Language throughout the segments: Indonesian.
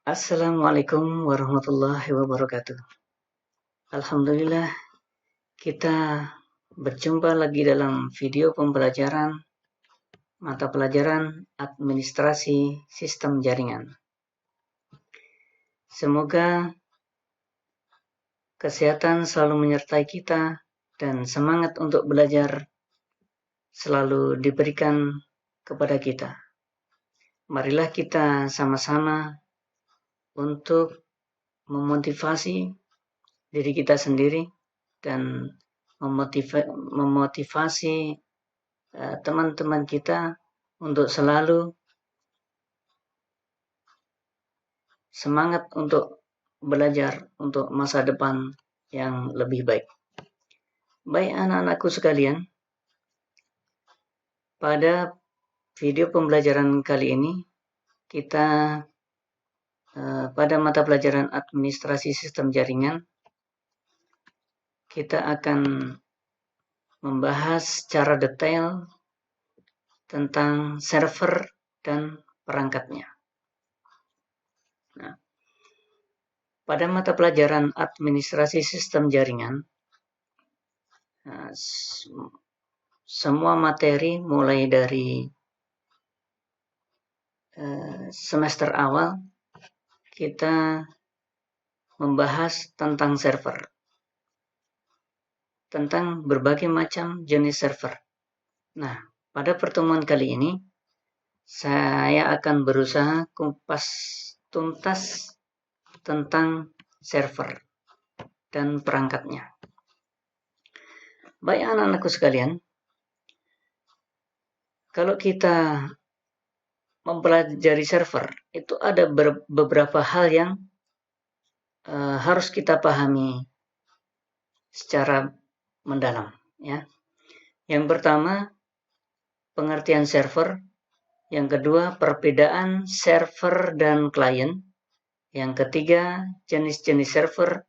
Assalamualaikum warahmatullahi wabarakatuh. Alhamdulillah, kita berjumpa lagi dalam video pembelajaran mata pelajaran administrasi sistem jaringan. Semoga kesehatan selalu menyertai kita dan semangat untuk belajar selalu diberikan kepada kita. Marilah kita sama-sama untuk memotivasi diri kita sendiri dan memotivasi teman-teman kita untuk selalu semangat untuk belajar untuk masa depan yang lebih baik. Baik anak-anakku sekalian, pada video pembelajaran kali ini kita pada mata pelajaran administrasi sistem jaringan kita akan membahas secara detail tentang server dan perangkatnya. Nah, pada mata pelajaran administrasi sistem jaringan, semua materi mulai dari semester awal kita membahas tentang server, tentang berbagai macam jenis server. Nah, pada pertemuan kali ini saya akan berusaha kupas tuntas tentang server dan perangkatnya. Baik anak-anakku sekalian, kalau kita mempelajari server, itu ada beberapa hal yang harus kita pahami secara mendalam, ya. Yang pertama, pengertian server. Yang kedua, perbedaan server dan klien. Yang ketiga, jenis-jenis server.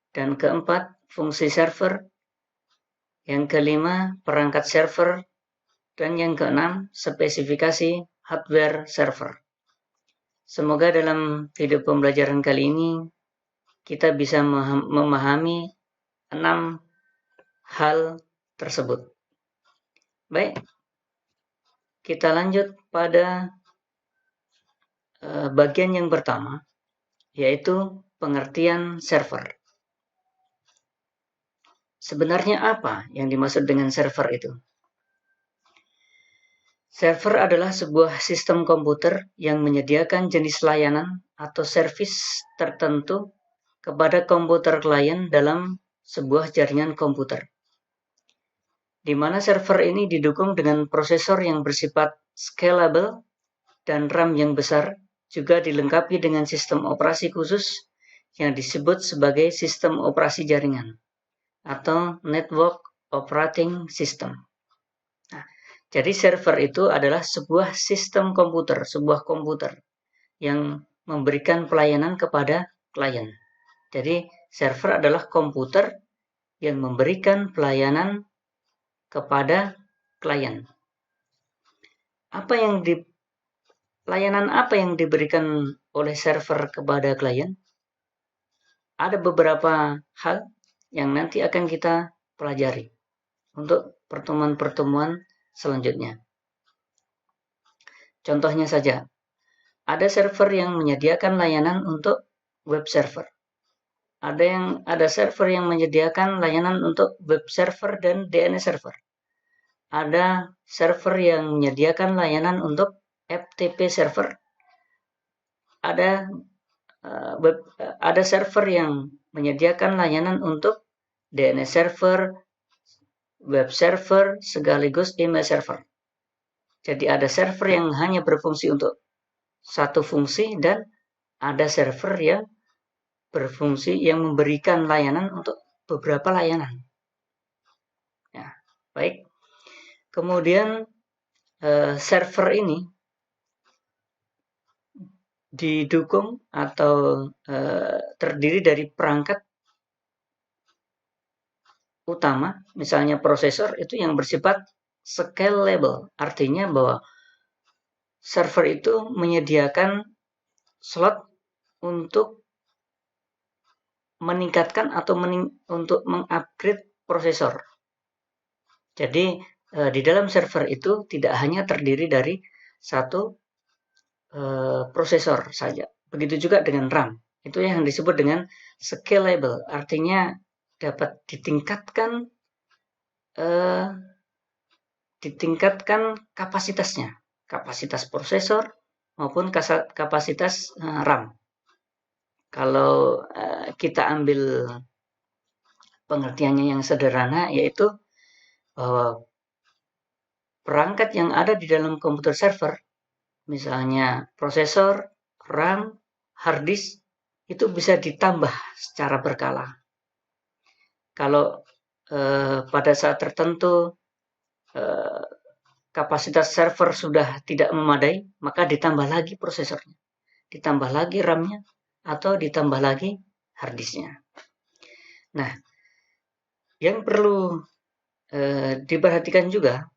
Dan keempat, fungsi server. Yang kelima, perangkat server. Dan yang keenam, spesifikasi hardware server. Semoga dalam video pembelajaran kali ini kita bisa memahami 6 hal tersebut. Baik, kita lanjut pada bagian yang pertama, yaitu pengertian server. Sebenarnya apa yang dimaksud dengan server itu? Server adalah sebuah sistem komputer yang menyediakan jenis layanan atau servis tertentu kepada komputer klien dalam sebuah jaringan komputer, di mana server ini didukung dengan prosesor yang bersifat scalable dan RAM yang besar, juga dilengkapi dengan sistem operasi khusus yang disebut sebagai sistem operasi jaringan atau network operating system. Nah, jadi server itu adalah sebuah sistem komputer, sebuah komputer yang memberikan pelayanan kepada klien. Jadi server adalah komputer yang memberikan pelayanan kepada klien. Layanan apa yang diberikan oleh server kepada klien? Ada beberapa hal yang nanti akan kita pelajari untuk pertemuan-pertemuan selanjutnya. Contohnya saja, ada server yang menyediakan layanan untuk web server. Ada server yang menyediakan layanan untuk web server dan DNS server. Ada server yang menyediakan layanan untuk FTP server. Ada server yang menyediakan layanan untuk DNS server, web server, sekaligus email server. Jadi ada server yang hanya berfungsi untuk satu fungsi dan ada server yang berfungsi yang memberikan layanan untuk beberapa layanan. Ya, baik. Kemudian server ini didukung atau terdiri dari perangkat utama, misalnya prosesor itu yang bersifat scalable, artinya bahwa server itu menyediakan slot untuk meningkatkan atau untuk mengupgrade prosesor. Jadi di dalam server itu tidak hanya terdiri dari satu prosesor saja. Begitu juga dengan RAM. Itu yang disebut dengan scalable, artinya dapat ditingkatkan kapasitasnya, kapasitas prosesor maupun kapasitas RAM. Kalau kita ambil pengertiannya yang sederhana, yaitu bahwa perangkat yang ada di dalam komputer server, misalnya prosesor, RAM, hard disk, itu bisa ditambah secara berkala. Kalau pada saat tertentu kapasitas server sudah tidak memadai, maka ditambah lagi prosesornya, ditambah lagi RAM-nya, atau ditambah lagi hard disk-nya. Nah, yang perlu diperhatikan juga,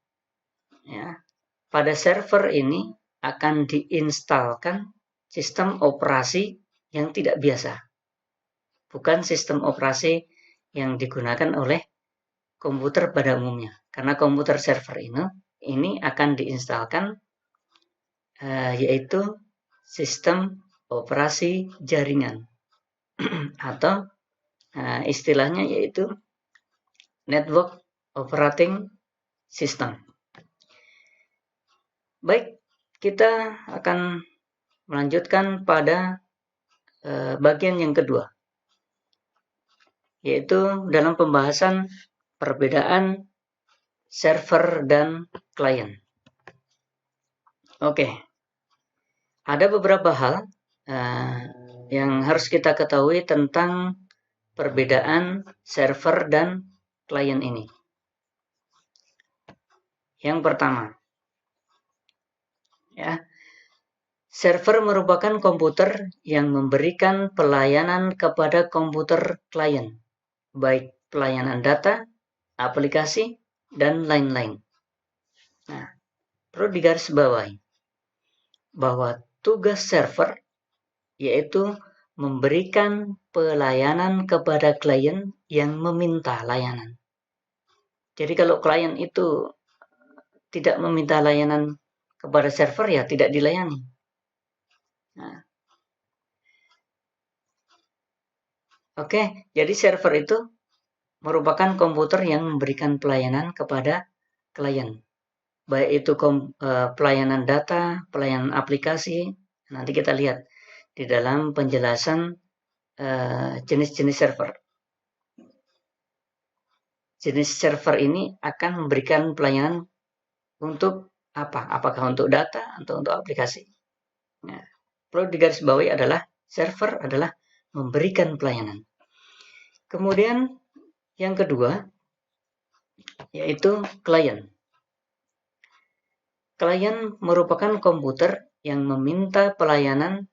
ya, pada server ini akan diinstalkan sistem operasi yang tidak biasa, bukan sistem operasi yang digunakan oleh komputer pada umumnya. Karena komputer server ini akan diinstalkan yaitu sistem operasi jaringan atau istilahnya yaitu network operating system. Baik, kita akan melanjutkan pada bagian yang kedua, yaitu dalam pembahasan perbedaan server dan klien. Oke, ada beberapa hal yang harus kita ketahui tentang perbedaan server dan klien ini. Yang pertama, ya, server merupakan komputer yang memberikan pelayanan kepada komputer klien, baik pelayanan data, aplikasi, dan lain-lain. Nah, perlu digarisbawahi bahwa tugas server yaitu memberikan pelayanan kepada klien yang meminta layanan. Jadi kalau klien itu tidak meminta layanan kepada server, ya tidak dilayani. Nah, oke, jadi server itu merupakan komputer yang memberikan pelayanan kepada klien. Baik itu pelayanan data, pelayanan aplikasi. Nanti kita lihat di dalam penjelasan jenis-jenis server. Jenis server ini akan memberikan pelayanan untuk apa? Apakah untuk data atau untuk aplikasi? Nah, perlu digarisbawahi adalah server adalah memberikan pelayanan. Kemudian yang kedua yaitu klien. Klien merupakan komputer yang meminta pelayanan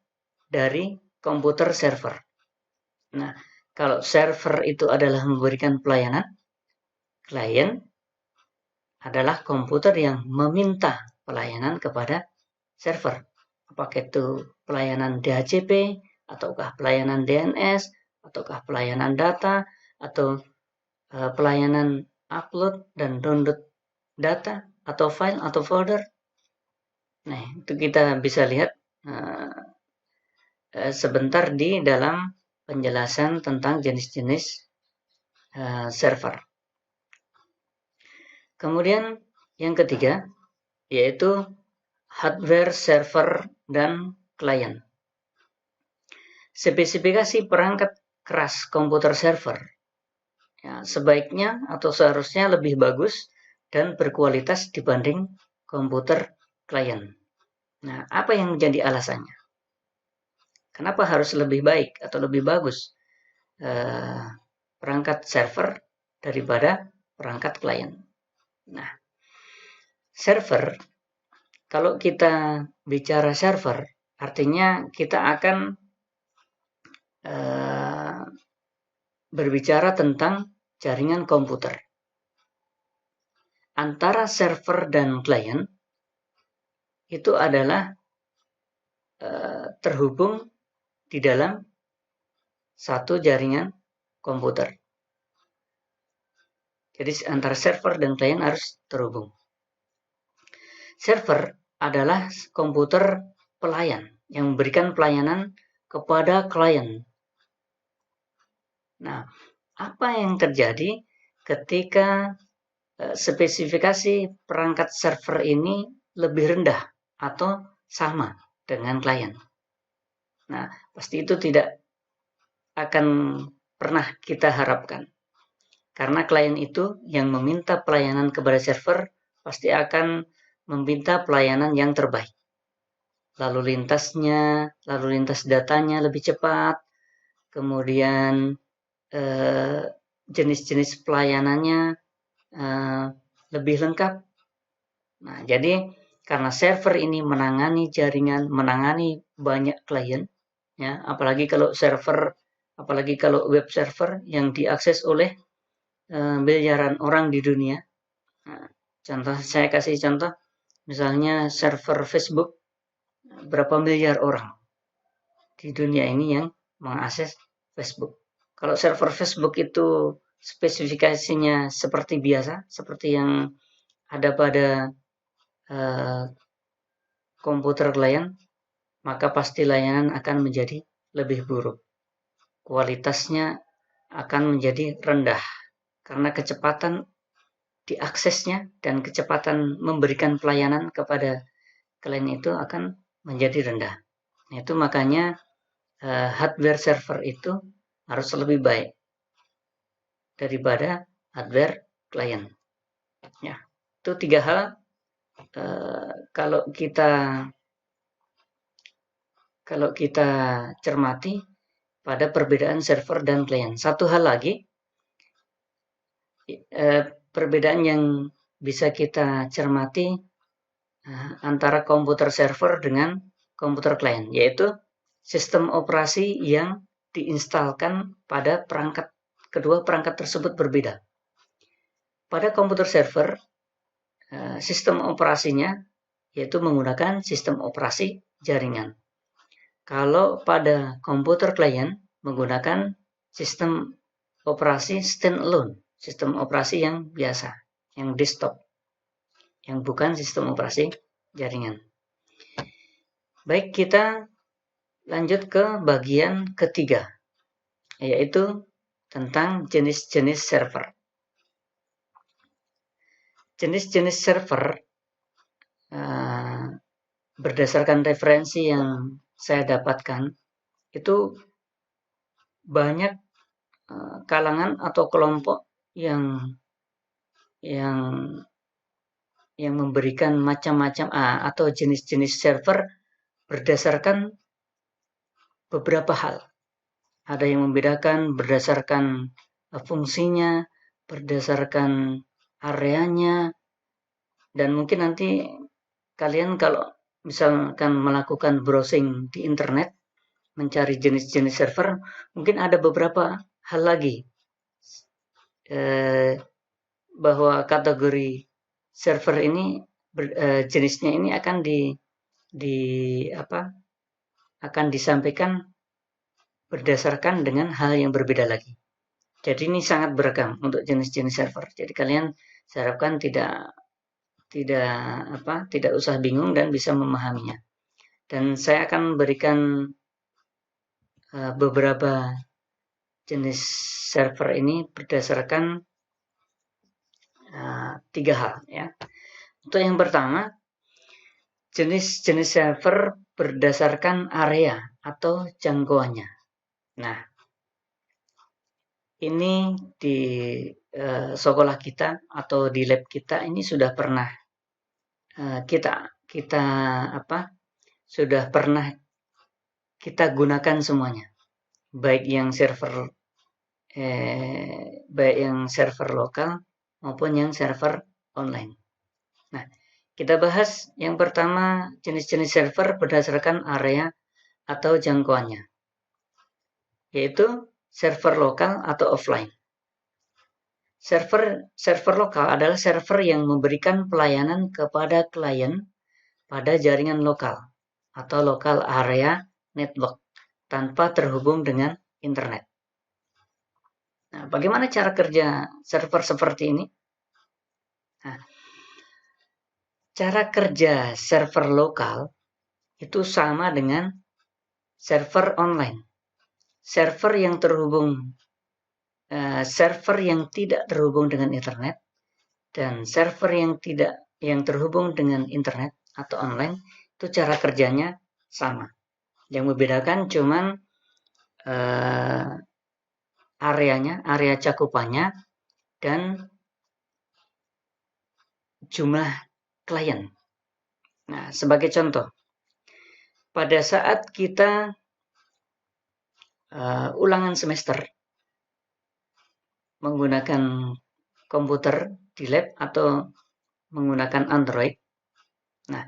dari komputer server. Nah, kalau server itu adalah memberikan pelayanan, klien adalah komputer yang meminta pelayanan kepada server. Apakah itu pelayanan DHCP, ataukah pelayanan DNS, ataukah pelayanan data, atau pelayanan upload dan download data, atau file, atau folder. Nah, itu kita bisa lihat sebentar di dalam penjelasan tentang jenis-jenis server. Kemudian yang ketiga, yaitu hardware server dan klien. Spesifikasi perangkat keras komputer server ya, sebaiknya atau seharusnya lebih bagus dan berkualitas dibanding komputer klien. Nah, apa yang menjadi alasannya? Kenapa harus lebih baik atau lebih bagus perangkat server daripada perangkat klien? Nah, server, kalau kita bicara server, artinya kita akan berbicara tentang jaringan komputer. Antara server dan klien itu adalah terhubung di dalam satu jaringan komputer. Jadi antara server dan klien harus terhubung. Server adalah komputer pelayan yang memberikan pelayanan kepada klien. Nah, apa yang terjadi ketika spesifikasi perangkat server ini lebih rendah atau sama dengan klien? Nah, pasti itu tidak akan pernah kita harapkan. Karena klien itu yang meminta pelayanan kepada server pasti akan meminta pelayanan yang terbaik. Lalu lintas datanya lebih cepat, kemudian jenis-jenis pelayanannya lebih lengkap. Nah, jadi karena server ini menangani jaringan, menangani banyak klien, ya, apalagi kalau web server yang diakses oleh miliaran orang di dunia. Nah, saya kasih contoh, misalnya server Facebook, berapa miliar orang di dunia ini yang mengakses Facebook. Kalau server Facebook itu spesifikasinya seperti biasa, seperti yang ada pada komputer klien, maka pasti layanan akan menjadi lebih buruk. Kualitasnya akan menjadi rendah, karena kecepatan diaksesnya dan kecepatan memberikan pelayanan kepada klien itu akan menjadi rendah. Itu makanya hardware server itu harus lebih baik daripada hardware klien. Ya, itu 3 hal. Kalau kita cermati pada perbedaan server dan klien. Satu hal lagi, perbedaan yang bisa kita cermati antara komputer server dengan komputer klien, yaitu sistem operasi yang diinstalkan pada kedua perangkat tersebut berbeda. Pada komputer server, sistem operasinya yaitu menggunakan sistem operasi jaringan. Kalau pada komputer klien menggunakan sistem operasi standalone, sistem operasi yang biasa, yang desktop, yang bukan sistem operasi jaringan. Baik, kita lanjut ke bagian ketiga, yaitu tentang jenis-jenis server. Jenis-jenis server berdasarkan referensi yang saya dapatkan, itu banyak kalangan atau kelompok yang memberikan macam-macam atau jenis-jenis server berdasarkan beberapa hal. Ada yang membedakan berdasarkan fungsinya, berdasarkan areanya, dan mungkin nanti kalian kalau misalkan melakukan browsing di internet, mencari jenis-jenis server, mungkin ada beberapa hal lagi bahwa kategori server ini jenisnya ini akan akan disampaikan berdasarkan dengan hal yang berbeda lagi. Jadi ini sangat beragam untuk jenis-jenis server. Jadi kalian saya harapkan tidak usah bingung dan bisa memahaminya. Dan saya akan berikan beberapa jenis server ini berdasarkan 3 hal, ya. Untuk yang pertama, jenis-jenis server berdasarkan area atau jangkauannya. Nah, ini di sekolah kita atau di lab kita ini sudah pernah kita gunakan semuanya, baik yang server lokal maupun yang server online. Nah, kita bahas yang pertama, jenis-jenis server berdasarkan area atau jangkauannya, yaitu server lokal atau offline. Server lokal adalah server yang memberikan pelayanan kepada klien pada jaringan lokal atau local area network. tanpa terhubung dengan internet. Nah, bagaimana cara kerja server seperti ini? Nah, cara kerja server lokal itu sama dengan server online. Server yang tidak terhubung dengan internet dan server yang terhubung dengan internet atau online itu cara kerjanya sama. Yang membedakan cuman area cakupannya dan jumlah klien. Nah, sebagai contoh, pada saat kita ulangan semester menggunakan komputer di lab atau menggunakan Android, nah,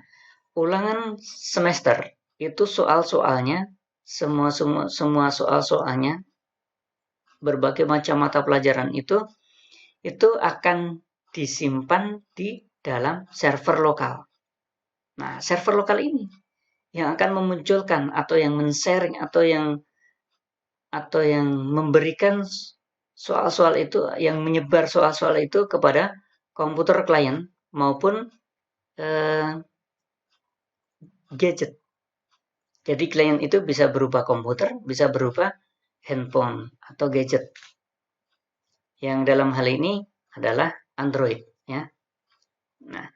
ulangan semester itu soal-soalnya, semua soal-soalnya, berbagai macam mata pelajaran itu akan disimpan di dalam server lokal. Nah, server lokal ini yang akan memunculkan atau yang men-sharing atau yang memberikan soal-soal itu, yang menyebar soal-soal itu kepada komputer klien maupun gadget. Jadi klien itu bisa berupa komputer, bisa berupa handphone atau gadget. Yang dalam hal ini adalah Android, ya. Nah,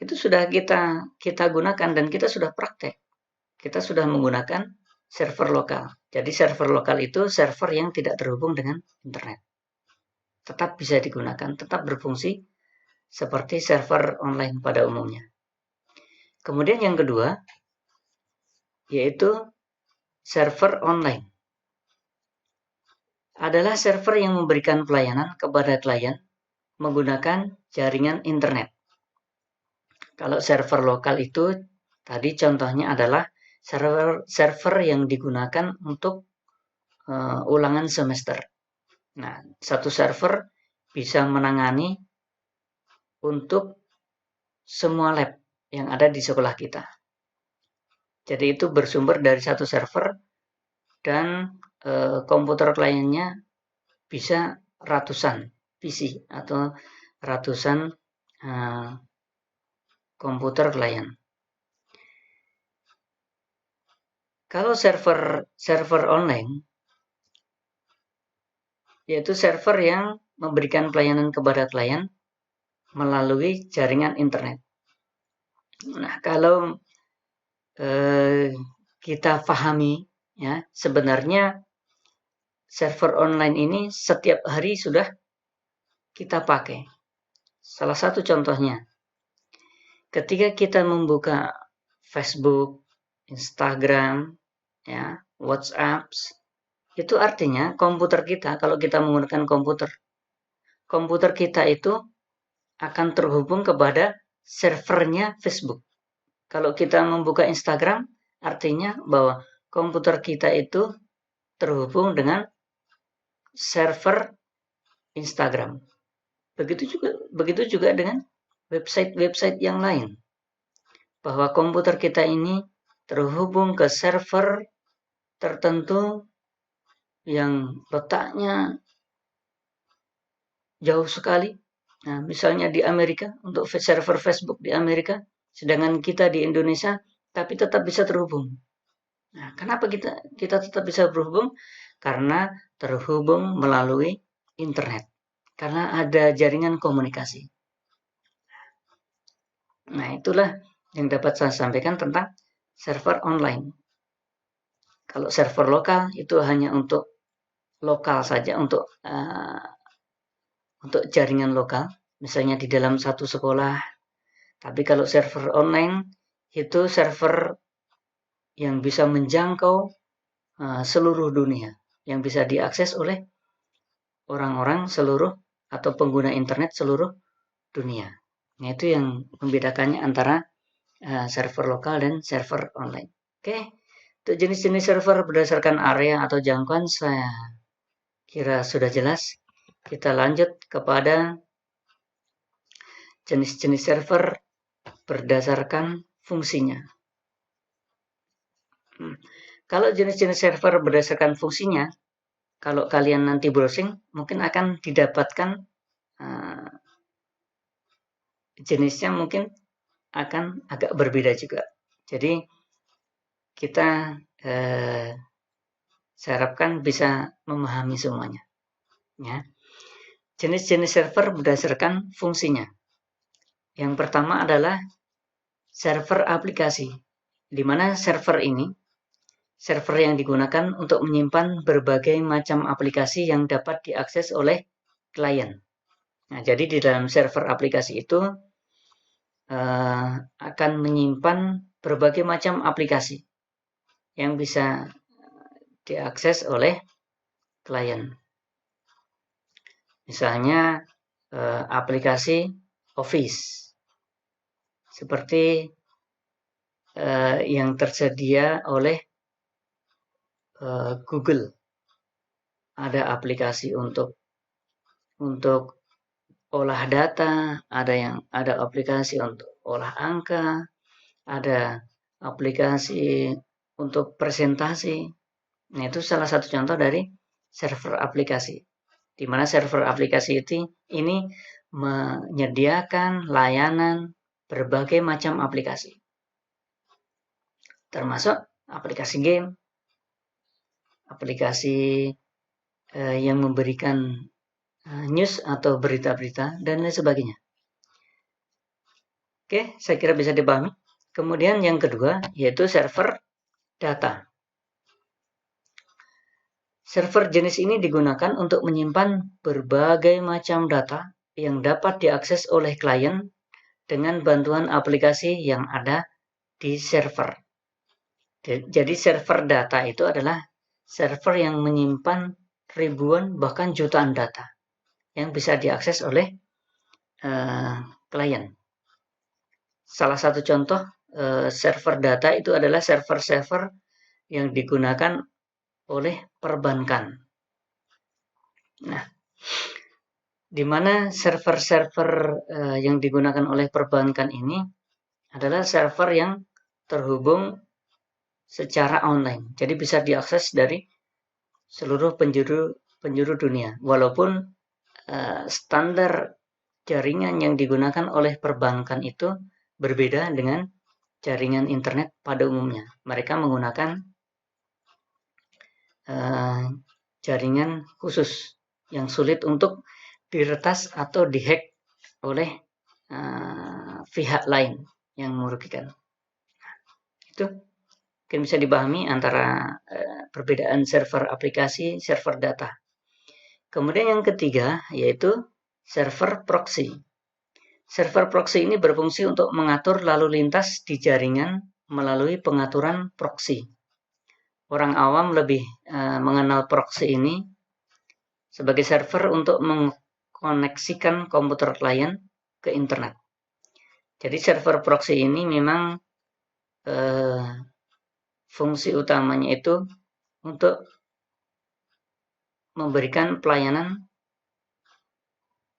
itu sudah kita gunakan dan kita sudah praktek. Kita sudah menggunakan server lokal. Jadi server lokal itu server yang tidak terhubung dengan internet. Tetap bisa digunakan, tetap berfungsi seperti server online pada umumnya. Kemudian yang kedua, yaitu server online. Adalah server yang memberikan pelayanan kepada klien menggunakan jaringan internet. Kalau server lokal itu, tadi contohnya adalah server yang digunakan untuk ulangan semester. Nah, satu server bisa menangani untuk semua lab yang ada di sekolah kita. Jadi itu bersumber dari satu server dan komputer kliennya bisa ratusan PC atau ratusan komputer klien. Kalau server online, yaitu server yang memberikan pelayanan kepada klien melalui jaringan internet. Nah, kalau kita pahami, ya, sebenarnya server online ini setiap hari sudah kita pakai. Salah satu contohnya, ketika kita membuka Facebook, Instagram, ya, WhatsApp, itu artinya komputer kita, kalau kita menggunakan komputer kita itu akan terhubung kepada servernya Facebook. Kalau kita membuka Instagram, artinya bahwa komputer kita itu terhubung dengan server Instagram. Begitu juga dengan website-website yang lain. Bahwa komputer kita ini terhubung ke server tertentu yang letaknya jauh sekali. Nah, misalnya di Amerika, untuk server Facebook di Amerika, sedangkan kita di Indonesia, tapi tetap bisa terhubung. Nah, kenapa kita tetap bisa berhubung? Karena terhubung melalui internet. Karena ada jaringan komunikasi. Nah, itulah yang dapat saya sampaikan tentang server online. Kalau server lokal itu hanya untuk lokal saja, untuk jaringan lokal, misalnya di dalam satu sekolah. Tapi kalau server online itu server yang bisa menjangkau seluruh dunia, yang bisa diakses oleh orang-orang seluruh atau pengguna internet seluruh dunia. Nah, itu yang membedakannya antara server lokal dan server online. Oke, untuk jenis-jenis server berdasarkan area atau jangkauan saya kira sudah jelas. Kita lanjut kepada jenis-jenis server berdasarkan fungsinya. Kalau jenis-jenis server berdasarkan fungsinya, kalau kalian nanti browsing, mungkin akan didapatkan jenisnya mungkin akan agak berbeda juga. Jadi kita saya harapkan bisa memahami semuanya. Ya. Jenis-jenis server berdasarkan fungsinya. Yang pertama adalah server aplikasi, di mana server ini server yang digunakan untuk menyimpan berbagai macam aplikasi yang dapat diakses oleh klien. Nah, jadi di dalam server aplikasi itu akan menyimpan berbagai macam aplikasi yang bisa diakses oleh klien. Misalnya aplikasi Office, seperti yang tersedia oleh Google. Ada aplikasi untuk olah data, ada aplikasi untuk olah angka, ada aplikasi untuk presentasi. Nah, itu salah satu contoh dari server aplikasi. Di mana server aplikasi ini menyediakan layanan berbagai macam aplikasi. Termasuk aplikasi game, aplikasi yang memberikan news atau berita-berita, dan lain sebagainya. Oke, saya kira bisa dipahami. Kemudian yang kedua, yaitu server data. Server jenis ini digunakan untuk menyimpan berbagai macam data yang dapat diakses oleh klien dengan bantuan aplikasi yang ada di server. Jadi server data itu adalah server yang menyimpan ribuan bahkan jutaan data yang bisa diakses oleh klien. Salah satu contoh server data itu adalah server-server yang digunakan oleh perbankan. Nah, di mana server-server yang digunakan oleh perbankan ini adalah server yang terhubung secara online. Jadi bisa diakses dari seluruh penjuru dunia. Walaupun standar jaringan yang digunakan oleh perbankan itu berbeda dengan jaringan internet pada umumnya. Mereka menggunakan jaringan khusus yang sulit untuk diretas atau dihack oleh pihak lain yang merugikan. Itu mungkin bisa dipahami antara perbedaan server aplikasi, server data. Kemudian yang ketiga yaitu server proxy. Server proxy ini berfungsi untuk mengatur lalu lintas di jaringan melalui pengaturan proxy. Orang awam lebih mengenal proxy ini sebagai server untuk mengkoneksikan komputer klien ke internet. Jadi server proxy ini memang fungsi utamanya itu untuk memberikan pelayanan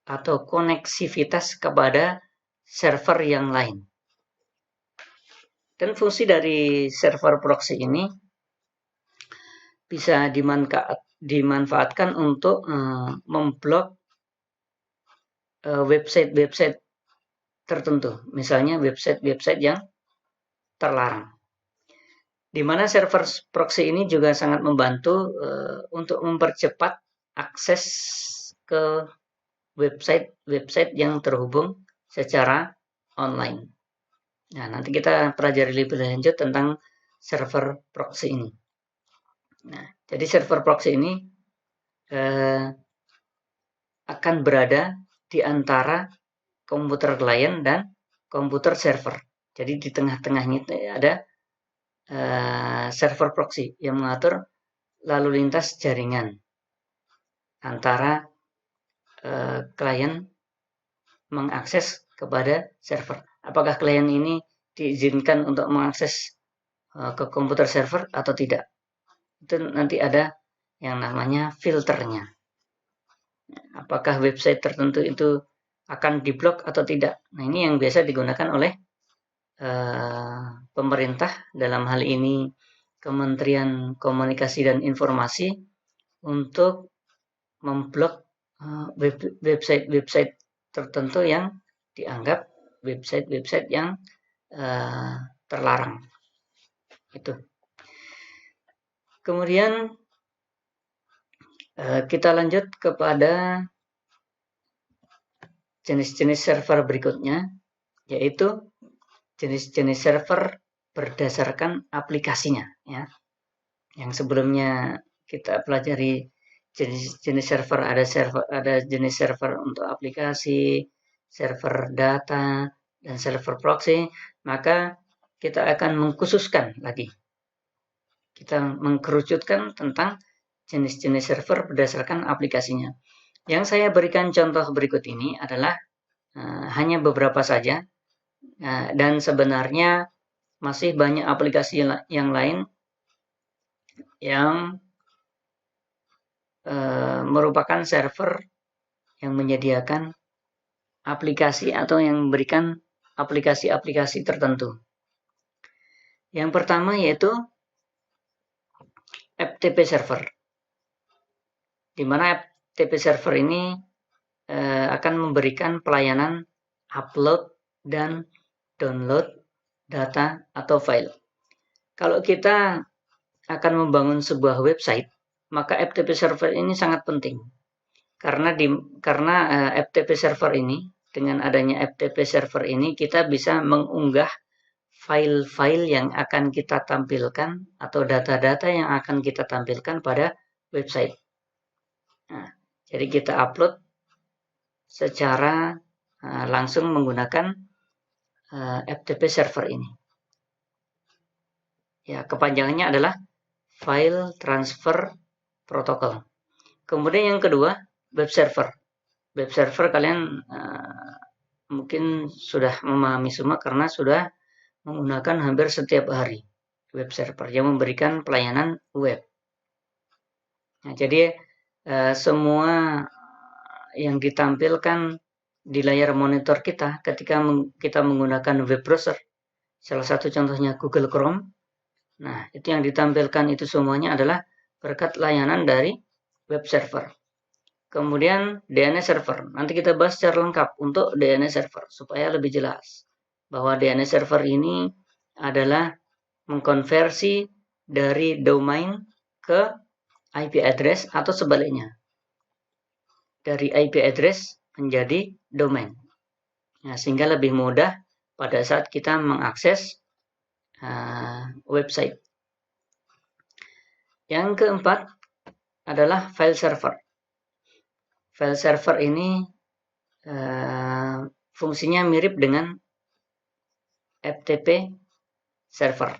atau koneksivitas kepada server yang lain. Dan fungsi dari server proxy ini bisa dimanfaatkan untuk memblok website-website tertentu, misalnya website-website yang terlarang. Di mana server proxy ini juga sangat membantu untuk mempercepat akses ke website-website yang terhubung secara online. Nah, nanti kita pelajari lebih lanjut tentang server proxy ini. Nah, jadi server proxy ini akan berada di antara komputer klien dan komputer server. Jadi di tengah-tengahnya ada server proxy yang mengatur lalu lintas jaringan antara klien mengakses kepada server. Apakah klien ini diizinkan untuk mengakses ke komputer server atau tidak? Itu nanti ada yang namanya filternya. Apakah website tertentu itu akan diblok atau tidak? Nah, ini yang biasa digunakan oleh pemerintah, dalam hal ini Kementerian Komunikasi dan Informasi untuk memblok website-website tertentu yang dianggap website-website yang terlarang. Itu. Kemudian kita lanjut kepada jenis-jenis server berikutnya, yaitu jenis-jenis server berdasarkan aplikasinya, ya. Yang sebelumnya kita pelajari jenis-jenis server, ada jenis server untuk aplikasi, server data, dan server proxy, maka kita akan mengkhususkan lagi. Kita mengkerucutkan tentang jenis-jenis server berdasarkan aplikasinya. Yang saya berikan contoh berikut ini adalah hanya beberapa saja, dan sebenarnya masih banyak aplikasi yang lain yang merupakan server yang menyediakan aplikasi atau yang memberikan aplikasi-aplikasi tertentu. Yang pertama yaitu FTP server, di mana FTP server ini akan memberikan pelayanan upload dan download data atau file. Kalau kita akan membangun sebuah website, maka FTP server ini sangat penting. Karena FTP server ini, dengan adanya FTP server ini, kita bisa mengunggah file-file yang akan kita tampilkan atau data-data yang akan kita tampilkan pada website. Nah, jadi kita upload secara langsung menggunakan FTP server ini. Ya, kepanjangannya adalah File Transfer Protocol. Kemudian yang kedua, web server. Web server kalian mungkin sudah memahami semua karena sudah menggunakan hampir setiap hari web server yang memberikan pelayanan web. Nah, jadi semua yang ditampilkan di layar monitor kita ketika kita menggunakan web browser, salah satu contohnya Google Chrome. Nah, itu yang ditampilkan itu semuanya adalah berkat layanan dari web server. Kemudian DNS server. Nanti kita bahas secara lengkap untuk DNS server supaya lebih jelas bahwa DNS server ini adalah mengkonversi dari domain ke IP address atau sebaliknya. Dari IP address menjadi domain. Nah, sehingga lebih mudah pada saat kita mengakses website. Yang keempat adalah file server. File server ini fungsinya mirip dengan FTP server.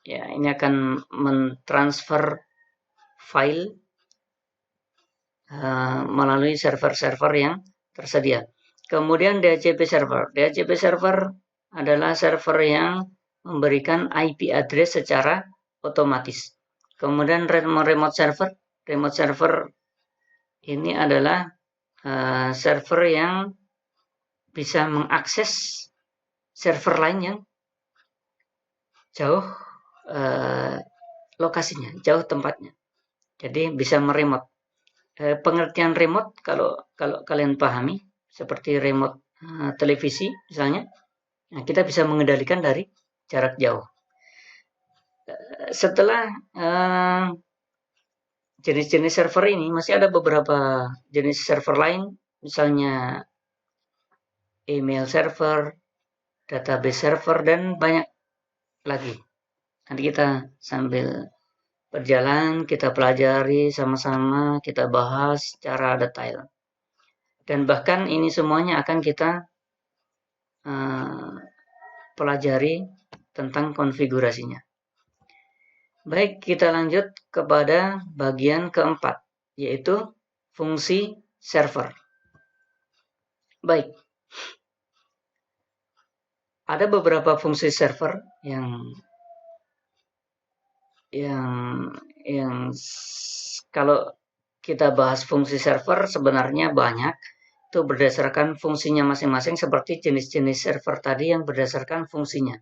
Ya, ini akan mentransfer file melalui server-server yang tersedia. Kemudian DHCP server. DHCP server adalah server yang memberikan IP address secara otomatis. Kemudian remote server. Remote server ini adalah server yang bisa mengakses server lain yang jauh lokasinya, jauh tempatnya. Jadi bisa meremote. Pengertian remote kalau kalian pahami seperti remote televisi misalnya, nah kita bisa mengendalikan dari jarak jauh. Setelah jenis-jenis server ini masih ada beberapa jenis server lain, misalnya email server, database server, dan banyak lagi. Nanti kita sambil berjalan, kita pelajari sama-sama, kita bahas secara detail. Dan bahkan ini semuanya akan kita pelajari tentang konfigurasinya. Baik, kita lanjut kepada bagian keempat, yaitu fungsi server. Baik, ada beberapa fungsi server yang kalau kita bahas fungsi server sebenarnya banyak, itu berdasarkan fungsinya masing-masing seperti jenis-jenis server tadi yang berdasarkan fungsinya.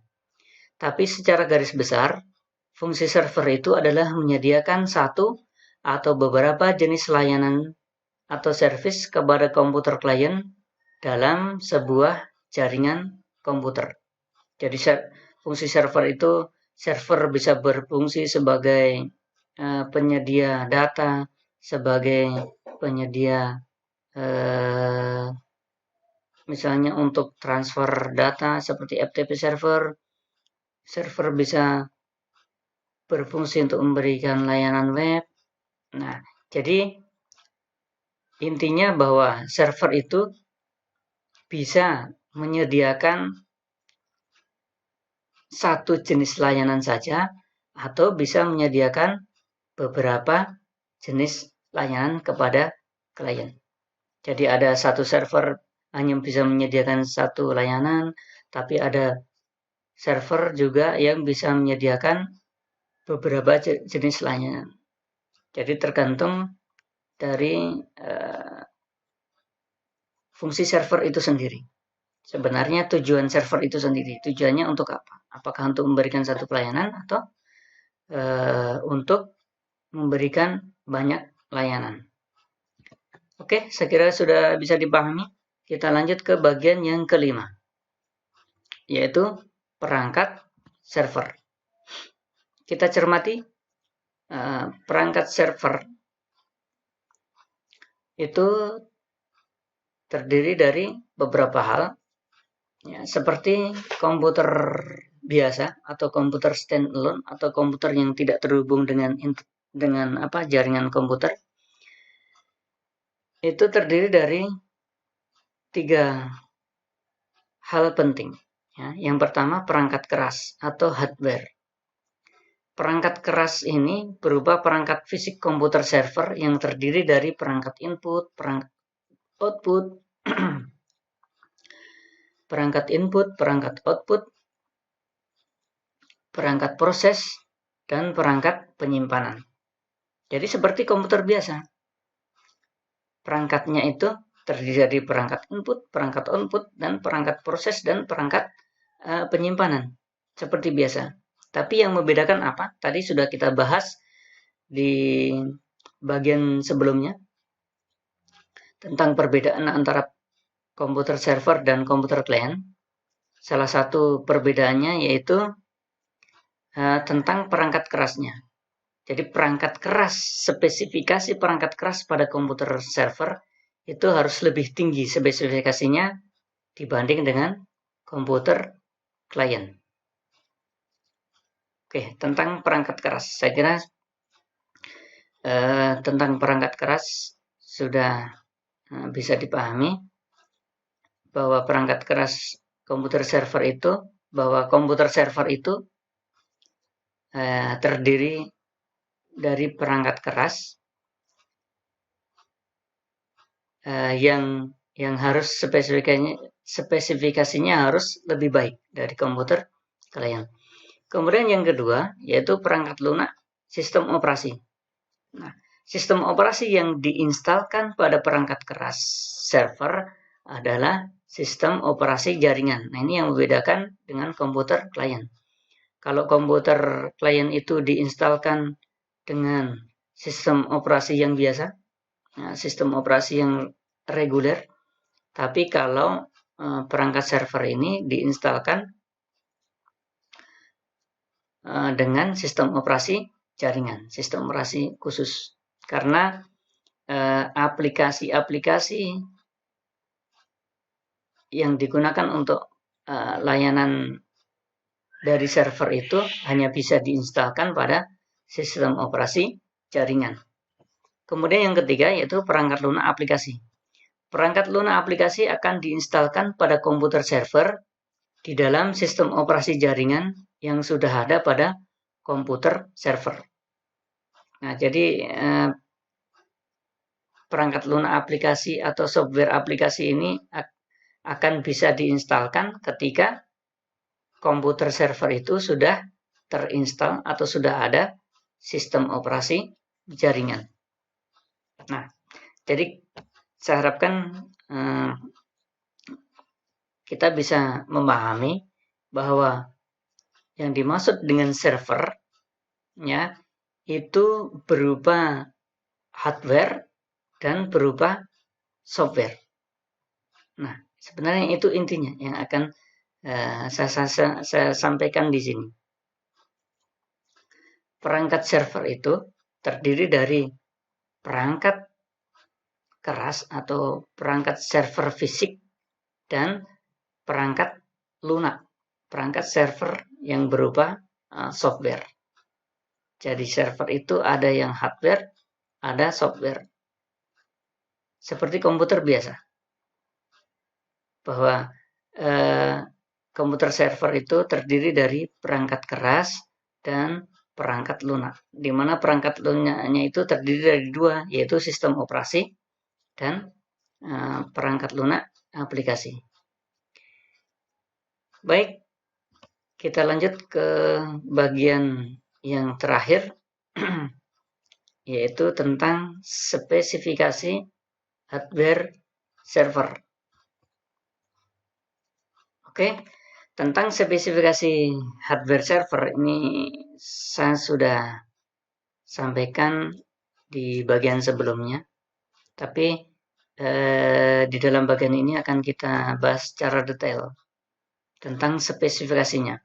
Tapi secara garis besar, fungsi server itu adalah menyediakan satu atau beberapa jenis layanan atau service kepada komputer klien dalam sebuah jaringan komputer. Jadi fungsi server itu, server bisa berfungsi sebagai penyedia data, sebagai penyedia misalnya untuk transfer data seperti FTP server. Server bisa berfungsi untuk memberikan layanan web. Nah, jadi intinya bahwa server itu bisa menyediakan satu jenis layanan saja atau bisa menyediakan beberapa jenis layanan kepada klien. Jadi ada satu server hanya bisa menyediakan satu layanan, tapi ada server juga yang bisa menyediakan beberapa jenis layanan. Jadi tergantung dari fungsi server itu sendiri. Sebenarnya tujuan server itu sendiri, tujuannya untuk apa? Apakah untuk memberikan satu pelayanan atau untuk memberikan banyak layanan? Oke, saya kira sudah bisa dipahami. Kita lanjut ke bagian yang kelima, yaitu perangkat server. Kita cermati perangkat server itu terdiri dari beberapa hal, ya, seperti komputer biasa atau komputer standalone atau komputer yang tidak terhubung dengan jaringan komputer. Itu terdiri dari 3 hal penting. Ya. Yang pertama, perangkat keras atau hardware. Perangkat keras ini berupa perangkat fisik komputer server yang terdiri dari perangkat input, perangkat output, perangkat input, perangkat output, perangkat proses, dan perangkat penyimpanan. Jadi seperti komputer biasa. Perangkatnya itu terdiri dari perangkat input, perangkat output, dan perangkat proses dan perangkat penyimpanan. Seperti biasa. Tapi yang membedakan apa? Tadi sudah kita bahas di bagian sebelumnya tentang perbedaan antara komputer server dan komputer klien. Salah satu perbedaannya yaitu tentang perangkat kerasnya. Jadi perangkat keras, spesifikasi perangkat keras pada komputer server itu harus lebih tinggi spesifikasinya dibanding dengan komputer klien. Oke, tentang perangkat keras. Saya kira tentang perangkat keras sudah bisa dipahami bahwa perangkat keras komputer server itu, bahwa komputer server itu terdiri dari perangkat keras yang harus spesifikasinya harus lebih baik dari komputer klien. Kemudian yang kedua yaitu perangkat lunak sistem operasi. Nah, sistem operasi yang diinstalkan pada perangkat keras server adalah sistem operasi jaringan. Nah, ini yang membedakan dengan komputer klien. Kalau komputer klien itu diinstalkan dengan sistem operasi yang biasa, sistem operasi yang reguler, tapi kalau perangkat server ini diinstalkan dengan sistem operasi jaringan, sistem operasi khusus. Karena aplikasi-aplikasi yang digunakan untuk layanan dari server itu hanya bisa diinstalkan pada sistem operasi jaringan. Kemudian yang ketiga yaitu perangkat lunak aplikasi. Perangkat lunak aplikasi akan diinstalkan pada komputer server di dalam sistem operasi jaringan yang sudah ada pada komputer server. Nah, jadi perangkat lunak aplikasi atau software aplikasi ini akan bisa diinstalkan ketika komputer server itu sudah terinstal atau sudah ada sistem operasi jaringan. Nah, jadi saya harapkan kita bisa memahami bahwa Yang dimaksud dengan server ya itu berupa hardware dan berupa software. Nah, sebenarnya itu intinya yang akan saya sampaikan di sini. Perangkat server itu terdiri dari perangkat keras atau perangkat server fisik dan perangkat lunak, perangkat server yang berupa software. Jadi server itu ada yang hardware, ada software. Seperti komputer biasa. Bahwa komputer server itu terdiri dari perangkat keras dan perangkat lunak. Di mana perangkat lunaknya itu terdiri dari dua, yaitu sistem operasi dan perangkat lunak aplikasi. Baik, kita lanjut ke bagian yang terakhir, yaitu tentang spesifikasi hardware server. Oke, tentang spesifikasi hardware server ini saya sudah sampaikan di bagian sebelumnya, tapi di dalam bagian ini akan kita bahas secara detail tentang spesifikasinya.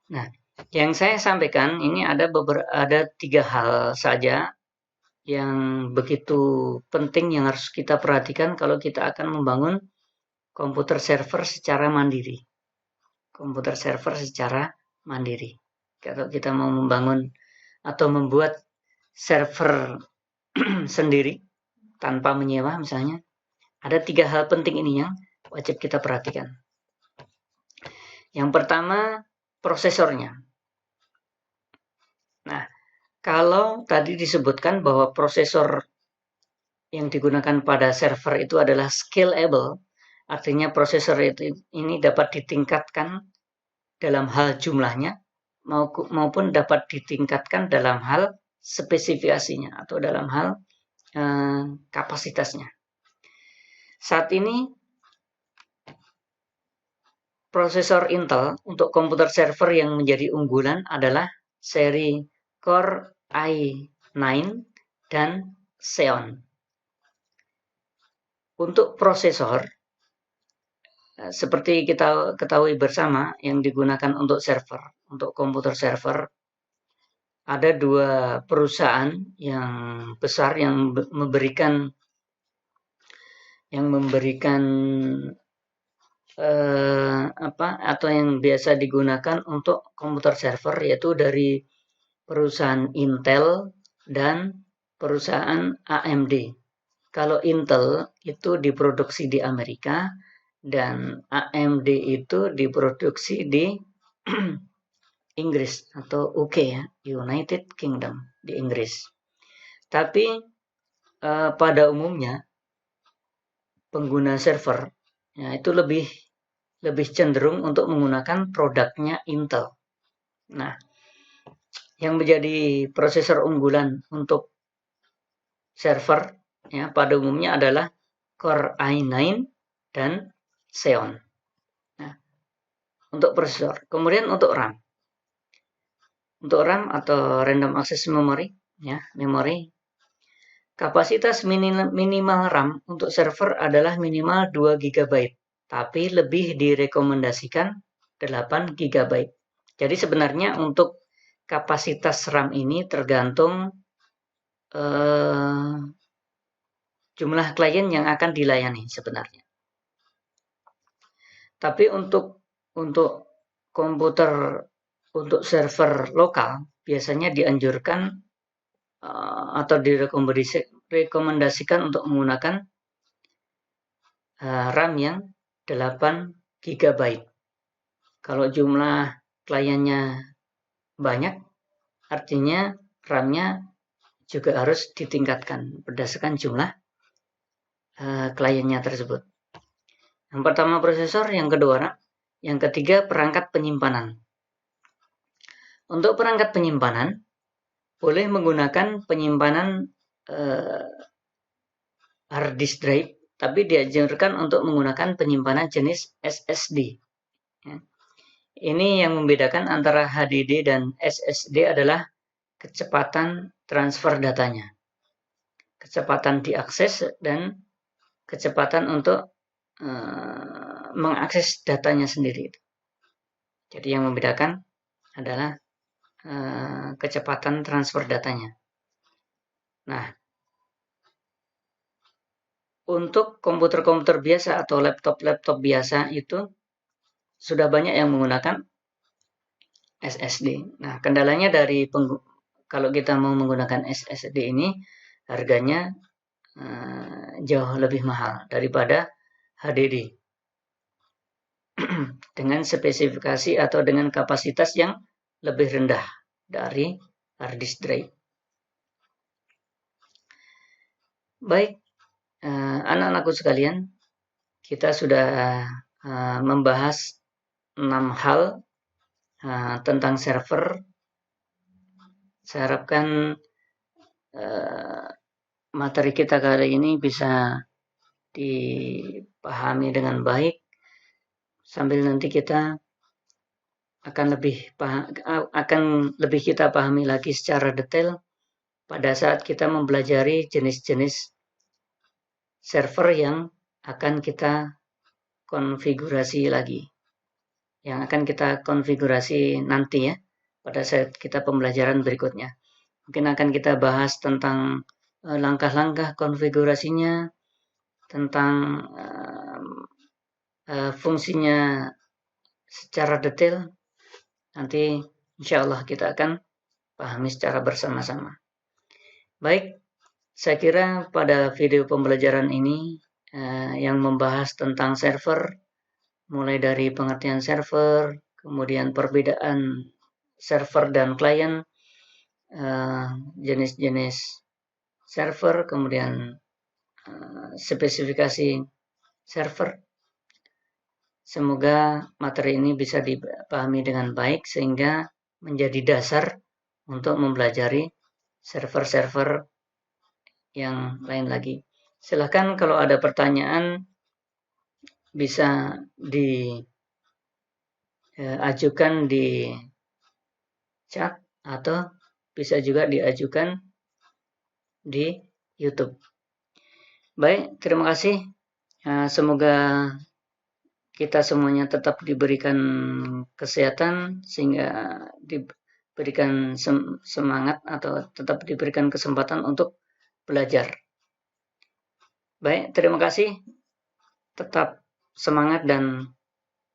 Nah, yang saya sampaikan ini ada 3 hal saja yang begitu penting yang harus kita perhatikan kalau kita akan membangun komputer server secara mandiri. Komputer server secara mandiri. Kalau kita mau membangun atau membuat server sendiri tanpa menyewa misalnya, ada 3 hal penting ini yang wajib kita perhatikan. Yang pertama, prosesornya. Nah, kalau tadi disebutkan bahwa prosesor yang digunakan pada server itu adalah scalable, artinya prosesor ini dapat ditingkatkan dalam hal jumlahnya maupun dapat ditingkatkan dalam hal spesifikasinya atau dalam hal kapasitasnya. Saat ini prosesor Intel untuk komputer server yang menjadi unggulan adalah seri Core i9 dan Xeon. Untuk prosesor, seperti kita ketahui bersama yang digunakan untuk server, untuk komputer server, ada 2 perusahaan yang besar yang memberikan atau yang biasa digunakan untuk komputer server, yaitu dari perusahaan Intel dan perusahaan AMD. Kalau Intel itu diproduksi di Amerika dan AMD itu diproduksi di Inggris atau UK ya, United Kingdom di Inggris. Tapi pada umumnya pengguna server ya, itu lebih cenderung untuk menggunakan produknya Intel. Nah, yang menjadi prosesor unggulan untuk server ya pada umumnya adalah Core i9 dan Xeon. Nah, untuk prosesor. Kemudian untuk RAM. Untuk RAM atau Random Access Memory ya, memori. Kapasitas minimal RAM untuk server adalah minimal 2 GB, tapi lebih direkomendasikan 8 GB. Jadi sebenarnya untuk kapasitas RAM ini tergantung jumlah klien yang akan dilayani sebenarnya. Tapi untuk komputer untuk server lokal biasanya dianjurkan atau direkomendasikan untuk menggunakan RAM yang 8 GB. Kalau jumlah kliennya banyak, artinya RAM-nya juga harus ditingkatkan berdasarkan jumlah kliennya tersebut. Yang pertama prosesor, yang kedua RAM, yang ketiga perangkat penyimpanan. Untuk perangkat penyimpanan, boleh menggunakan penyimpanan hard disk drive, tapi dianjurkan untuk menggunakan penyimpanan jenis SSD. Ya. Ini yang membedakan antara HDD dan SSD adalah kecepatan transfer datanya, kecepatan diakses dan kecepatan untuk mengakses datanya sendiri. Jadi yang membedakan adalah kecepatan transfer datanya. Nah, untuk komputer-komputer biasa atau laptop-laptop biasa itu sudah banyak yang menggunakan SSD. Nah, kendalanya kalau kita mau menggunakan SSD ini harganya jauh lebih mahal daripada HDD dengan spesifikasi atau dengan kapasitas yang lebih rendah dari hard disk drive. Baik, anak-anakku sekalian, kita sudah membahas 6 hal tentang server. Saya harapkan materi kita kali ini bisa dipahami dengan baik, sambil nanti kita akan lebih kita pahami lagi secara detail pada saat kita mempelajari jenis-jenis server yang akan kita konfigurasi lagi, yang akan kita konfigurasi nanti ya, pada saat kita pembelajaran berikutnya. Mungkin akan kita bahas tentang langkah-langkah konfigurasinya, tentang fungsinya secara detail. Nanti insya Allah kita akan pahami secara bersama-sama. Baik, saya kira pada video pembelajaran ini yang membahas tentang server, mulai dari pengertian server, kemudian perbedaan server dan klien, jenis-jenis server, kemudian spesifikasi server. Semoga materi ini bisa dipahami dengan baik sehingga menjadi dasar untuk mempelajari server-server yang lain lagi. Silahkan kalau ada pertanyaan bisa diajukan di chat atau bisa juga diajukan di YouTube. Baik, terima kasih. Semoga kita semuanya tetap diberikan kesehatan sehingga diberikan semangat atau tetap diberikan kesempatan untuk belajar. Baik, terima kasih. Tetap semangat dan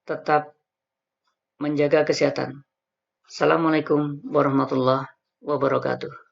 tetap menjaga kesehatan. Assalamualaikum warahmatullahi wabarakatuh.